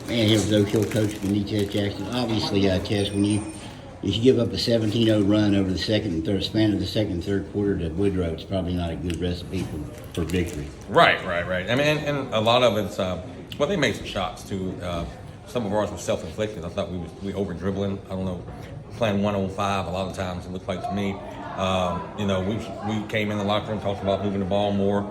Man, here was no-show coach Benitez Jackson. Obviously, Tess, when you give up a 17-0 run over the second and third span of the second and third quarter to Woodrow, it's probably not a good recipe for victory. Right. I mean, and a lot of it's well, they made some shots too. Some of ours were self-inflicted. I thought we over dribbling. I don't know, playing 105 a lot of times. It looked like to me. We came in the locker room, talked about moving the ball more.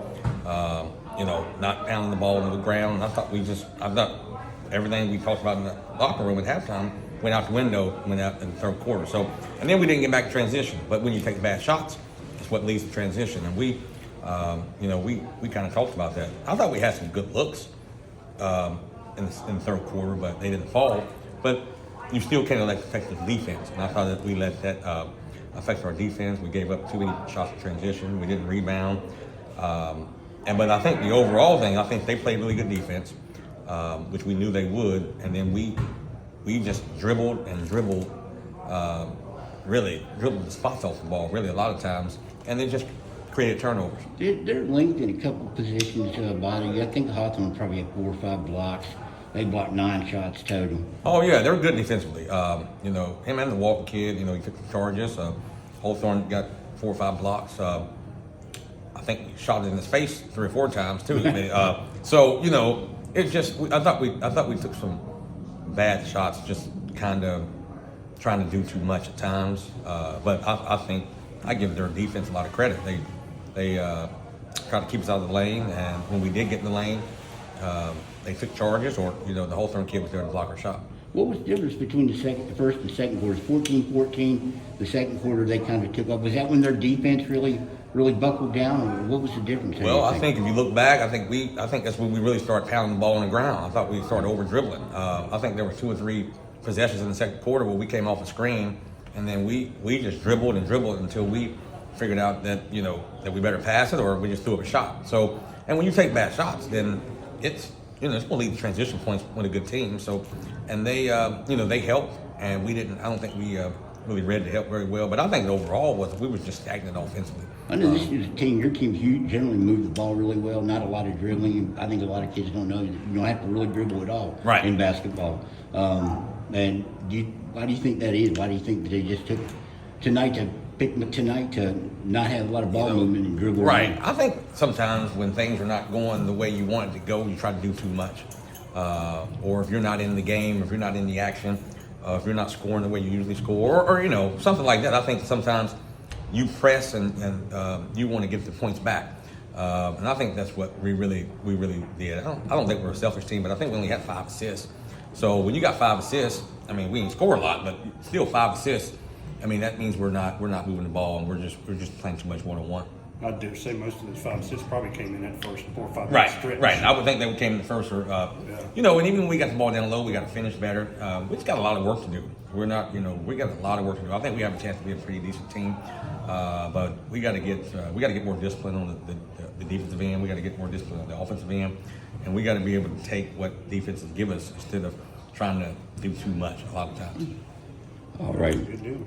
Not pounding the ball into the ground. I thought everything we talked about in the locker room at halftime went out the window, went out in the third quarter. So, and then we didn't get back to transition. But when you take bad shots, it's what leads to transition. And we kind of talked about that. I thought we had some good looks in the third quarter, but they didn't fall. But you still can't let effective defense. And I thought that we let that affect our defense. We gave up too many shots in transition. We didn't rebound. But I think the overall thing, I think they played really good defense, which we knew they would. And then we just dribbled, really dribbled the spots off the ball, really a lot of times, and then just created turnovers. They're linked in a couple of positions body. I think Hawthorne probably had 4 or 5 blocks. They blocked 9 shots total. Oh yeah, they're good defensively. Him and the Walker kid, he took the charges. Hawthorne got 4 or 5 blocks. I think he shot it in his face 3 or 4 times too. It's just I thought we took some bad shots, just kind of trying to do too much at times. But I think I give their defense a lot of credit. They tried to keep us out of the lane, and when we did get in the lane, they took charges, or the Hawthorne kid was there to block our shot. What was the difference between the first and second quarters? 14-14, the second quarter they kind of took off. Was that when their defense really buckled down, or what was the difference? Well, I think if you look back, I think that's when we really started pounding the ball on the ground. I thought we started over dribbling. I think there were 2 or 3 possessions in the second quarter where we came off a screen, and then we just dribbled until we figured out that that we better pass it, or we just threw up a shot. So, and when you take bad shots, then it's going to lead to transition points with a good team. So, and they helped, and we didn't. I don't think we really read the help very well. But I think overall we were just stagnant offensively. I know this is a team. Your team generally move the ball really well. Not a lot of dribbling. I think a lot of kids don't know that you don't have to really dribble at all in basketball. And why do you think that is? Why do you think that they just took tonight to not have a lot of ball movement and dribble? Right. Around? I think sometimes when things are not going the way you want it to go, you try to do too much. Or if you're not in the game, if you're not in the action, if you're not scoring the way you usually score, or something like that. I think sometimes you press and you want to get the points back. And I think that's what we really did. I don't think we're a selfish team, but I think we only had 5 assists. So when you got 5 assists, I mean, we didn't score a lot, but still 5 assists. I mean, that means we're not moving the ball, and we're just playing too much 1-on-1. I dare say most of those 5 assists probably came in that first 4 or 5 Right, stretch. right. I would think they came in the first, and even when we got the ball down low, we got to finish better. We just got a lot of work to do. We're not, we got a lot of work to do. I think we have a chance to be a pretty decent team, but we got to get more discipline on the defensive end. We got to get more discipline on the offensive end, and we got to be able to take what defenses give us instead of trying to do too much a lot of times. All right. Good deal.